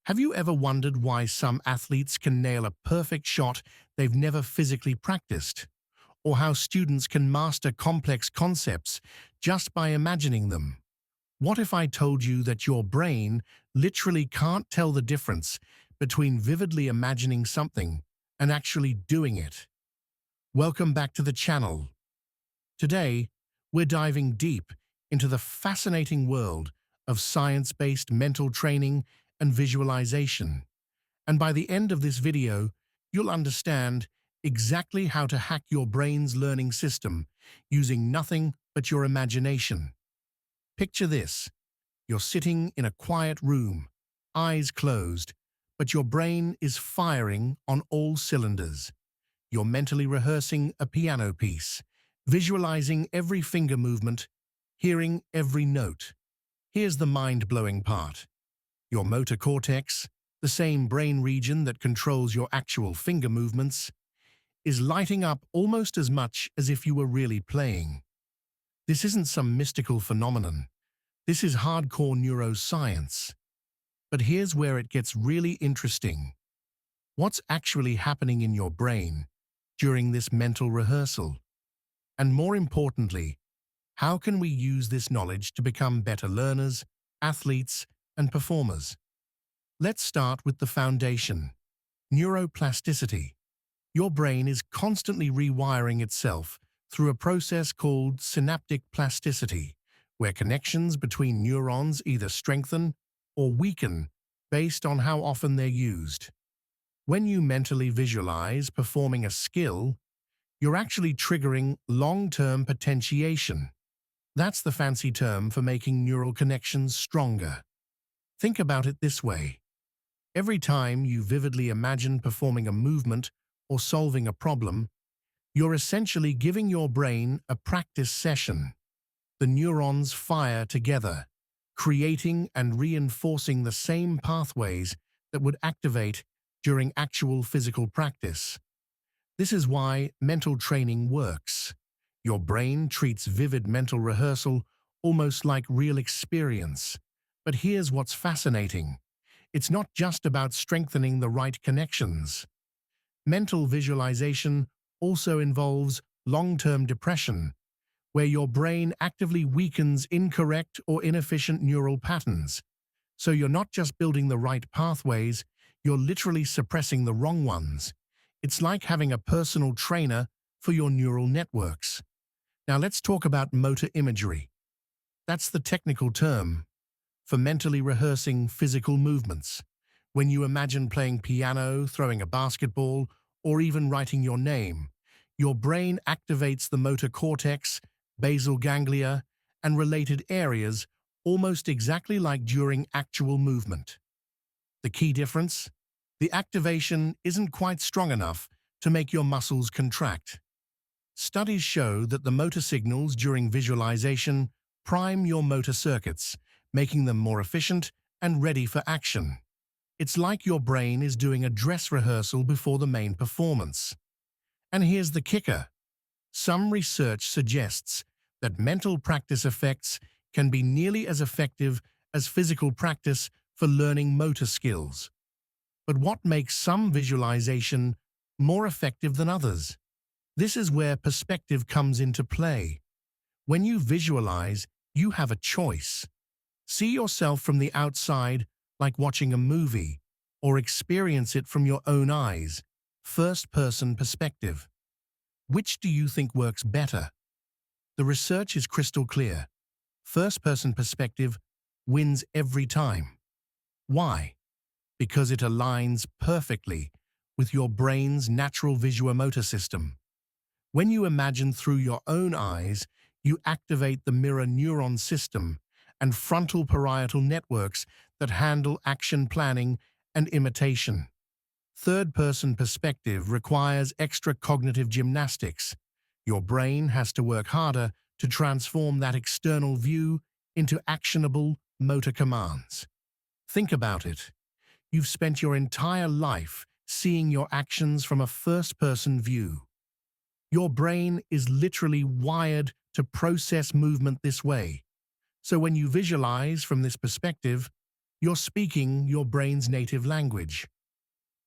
Have you ever wondered why some athletes can nail a perfect shot they've never physically practiced? Or how students can master complex concepts just by imagining them? What if I told you that your brain literally can't tell the difference between vividly imagining something and actually doing it? Welcome back to the channel. Today, we're diving deep into the fascinating world of science-based mental training and visualization. And by the end of this video, you'll understand exactly how to hack your brain's learning system using nothing but your imagination. Picture this. You're sitting in a quiet room, eyes closed, but your brain is firing on all cylinders. You're mentally rehearsing a piano piece, visualizing every finger movement, hearing every note. Here's the mind-blowing part. Your motor cortex, the same brain region that controls your actual finger movements, is lighting up almost as much as if you were really playing. This isn't some mystical phenomenon. This is hardcore neuroscience. But here's where it gets really interesting. What's actually happening in your brain during this mental rehearsal? And more importantly, how can we use this knowledge to become better learners, athletes, and performers? Let's start with the foundation. Neuroplasticity. Your brain is constantly rewiring itself through a process called synaptic plasticity, where connections between neurons either strengthen or weaken based on how often they're used. When you mentally visualize performing a skill, you're actually triggering long-term potentiation. That's the fancy term for making neural connections stronger. Think about it this way. Every time you vividly imagine performing a movement or solving a problem, you're essentially giving your brain a practice session. The neurons fire together, creating and reinforcing the same pathways that would activate during actual physical practice. This is why mental training works. Your brain treats vivid mental rehearsal almost like real experience. But here's what's fascinating. It's not just about strengthening the right connections. Mental visualization also involves long-term depression, where your brain actively weakens incorrect or inefficient neural patterns. So you're not just building the right pathways, you're literally suppressing the wrong ones. It's like having a personal trainer for your neural networks. Now let's talk about motor imagery. That's the technical term for mentally rehearsing physical movements. When you imagine playing piano, throwing a basketball, or even writing your name, your brain activates the motor cortex, basal ganglia, and related areas almost exactly like during actual movement. The key difference? The activation isn't quite strong enough to make your muscles contract. Studies show that the motor signals during visualization prime your motor circuits, making them more efficient and ready for action. It's like your brain is doing a dress rehearsal before the main performance. And here's the kicker. Some research suggests that mental practice effects can be nearly as effective as physical practice for learning motor skills. But what makes some visualization more effective than others? This is where perspective comes into play. When you visualize, you have a choice. See yourself from the outside like watching a movie, or experience it from your own eyes, first-person perspective. Which do you think works better? The research is crystal clear. First-person perspective wins every time. Why? Because it aligns perfectly with your brain's natural visuomotor system. When you imagine through your own eyes, you activate the mirror neuron system and frontal parietal networks that handle action planning and imitation. Third-person perspective requires extra cognitive gymnastics. Your brain has to work harder to transform that external view into actionable motor commands. Think about it. You've spent your entire life seeing your actions from a first-person view. Your brain is literally wired to process movement this way. So when you visualize from this perspective, You're speaking your brain's native language.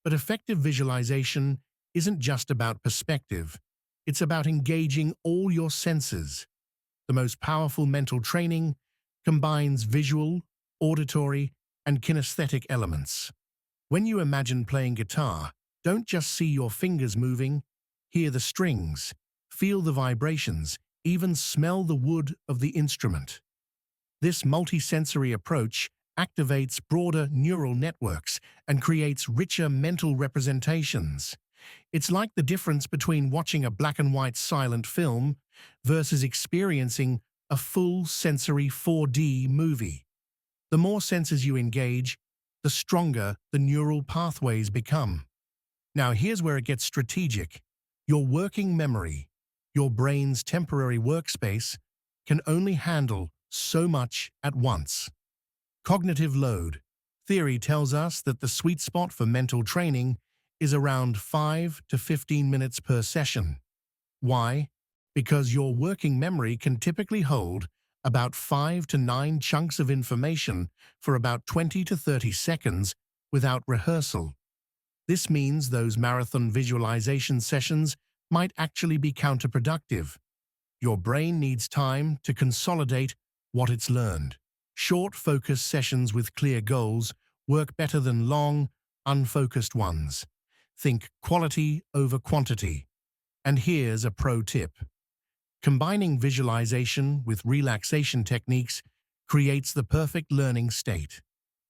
But effective visualization isn't just about perspective. It's about engaging all your senses. The most powerful mental training combines visual, auditory, and kinesthetic elements. When you imagine playing guitar, don't just see your fingers moving, hear the strings, feel the vibrations, even smell the wood of the instrument. This multisensory approach activates broader neural networks and creates richer mental representations. It's like the difference between watching a black and white silent film versus experiencing a full sensory 4D movie. The more senses you engage, the stronger the neural pathways become. Now here's where it gets strategic. Your working memory, your brain's temporary workspace, can only handle so much at once. Cognitive load. Theory tells us that the sweet spot for mental training is around 5 to 15 minutes per session. Why? Because your working memory can typically hold about 5 to 9 chunks of information for about 20 to 30 seconds without rehearsal. This means those marathon visualization sessions might actually be counterproductive. Your brain needs time to consolidate what it's learned. Short, focused sessions with clear goals work better than long, unfocused ones. Think quality over quantity. And here's a pro tip. Combining visualization with relaxation techniques creates the perfect learning state.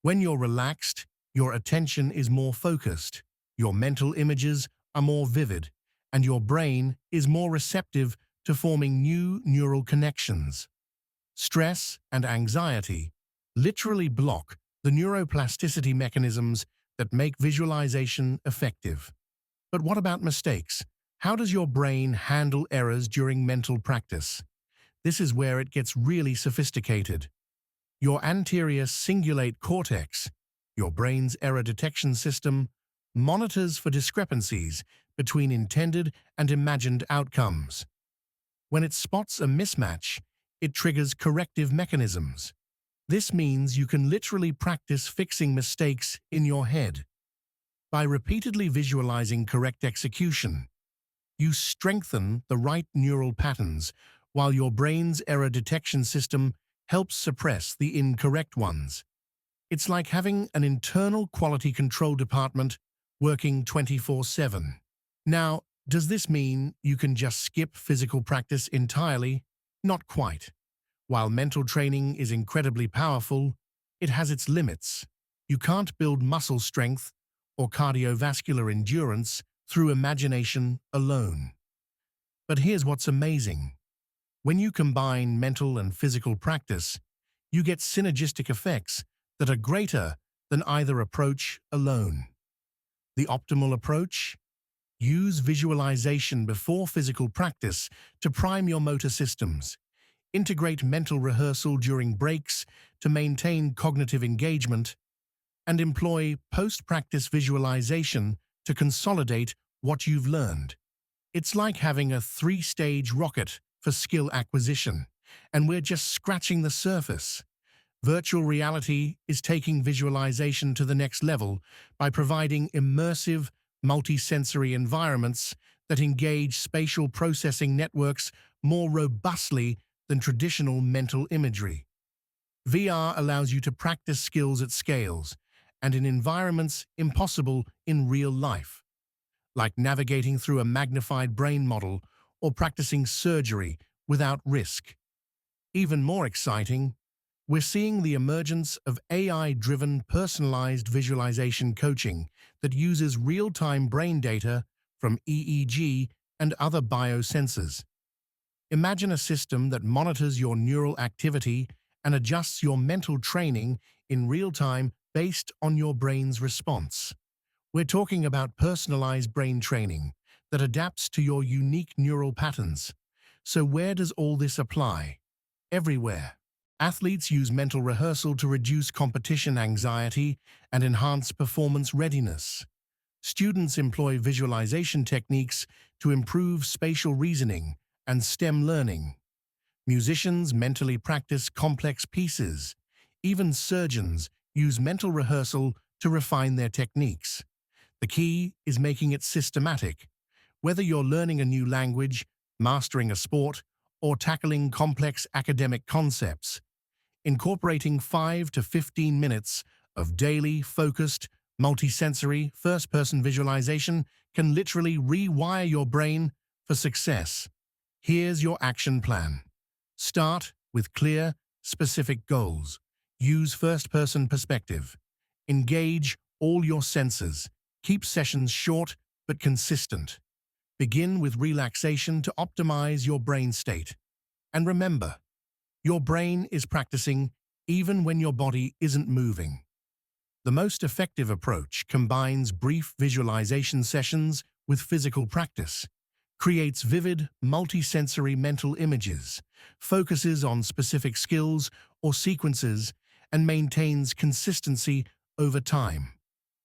When you're relaxed, your attention is more focused, your mental images are more vivid, and your brain is more receptive to forming new neural connections. Stress and anxiety literally block the neuroplasticity mechanisms that make visualization effective. But what about mistakes? How does your brain handle errors during mental practice? This is where it gets really sophisticated. Your anterior cingulate cortex, your brain's error detection system, monitors for discrepancies between intended and imagined outcomes. When it spots a mismatch, it triggers corrective mechanisms. This means you can literally practice fixing mistakes in your head. By repeatedly visualizing correct execution, you strengthen the right neural patterns while your brain's error detection system helps suppress the incorrect ones. It's like having an internal quality control department working 24/7. Now, does this mean you can just skip physical practice entirely? Not quite. While mental training is incredibly powerful, it has its limits. You can't build muscle strength or cardiovascular endurance through imagination alone. But here's what's amazing. When you combine mental and physical practice, you get synergistic effects that are greater than either approach alone. The optimal approach? Use visualization before physical practice to prime your motor systems. Integrate mental rehearsal during breaks to maintain cognitive engagement, and employ post-practice visualization to consolidate what you've learned. It's like having a 3-stage rocket for skill acquisition, and we're just scratching the surface. Virtual reality is taking visualization to the next level by providing immersive, multisensory environments that engage spatial processing networks more robustly than traditional mental imagery. VR allows you to practice skills at scales and in environments impossible in real life, like navigating through a magnified brain model or practicing surgery without risk. Even more exciting, we're seeing the emergence of AI-driven personalized visualization coaching that uses real-time brain data from EEG and other biosensors. Imagine a system that monitors your neural activity and adjusts your mental training in real time based on your brain's response. We're talking about personalized brain training that adapts to your unique neural patterns. So where does all this apply? Everywhere. Athletes use mental rehearsal to reduce competition anxiety and enhance performance readiness. Students employ visualization techniques to improve spatial reasoning and STEM learning. Musicians mentally practice complex pieces. Even surgeons use mental rehearsal to refine their techniques. The key is making it systematic. Whether you're learning a new language, mastering a sport, or tackling complex academic concepts, incorporating 5 to 15 minutes of daily, focused, multisensory, first-person visualization can literally rewire your brain for success. Here's your action plan. Start with clear, specific goals. Use first-person perspective. Engage all your senses. Keep sessions short but consistent. Begin with relaxation to optimize your brain state. And remember, your brain is practicing even when your body isn't moving. The most effective approach combines brief visualization sessions with physical practice, creates vivid, multisensory mental images, focuses on specific skills or sequences, and maintains consistency over time.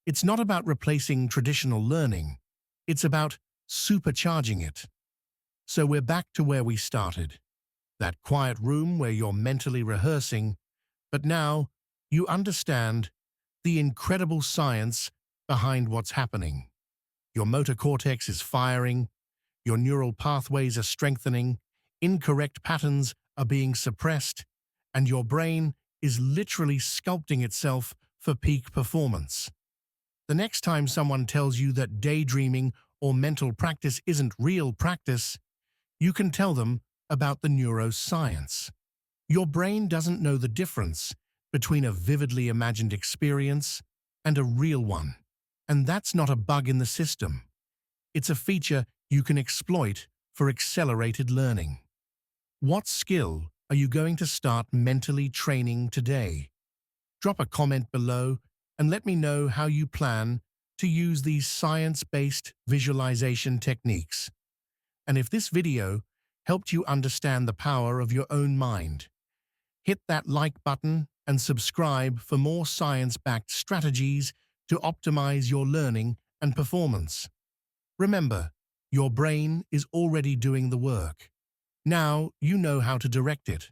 It's not about replacing traditional learning, it's about supercharging it. So we're back to where we started, that quiet room where you're mentally rehearsing, but now you understand the incredible science behind what's happening. Your motor cortex is firing, your neural pathways are strengthening, incorrect patterns are being suppressed, and your brain is literally sculpting itself for peak performance. The next time someone tells you that daydreaming or mental practice isn't real practice, you can tell them about the neuroscience. Your brain doesn't know the difference between a vividly imagined experience and a real one. And that's not a bug in the system. It's a feature you can exploit for accelerated learning. What skill are you going to start mentally training today? Drop a comment below and let me know how you plan to use these science-based visualization techniques. And if this video helped you understand the power of your own mind, hit that like button and subscribe for more science-backed strategies to optimize your learning and performance. Remember, your brain is already doing the work. Now you know how to direct it.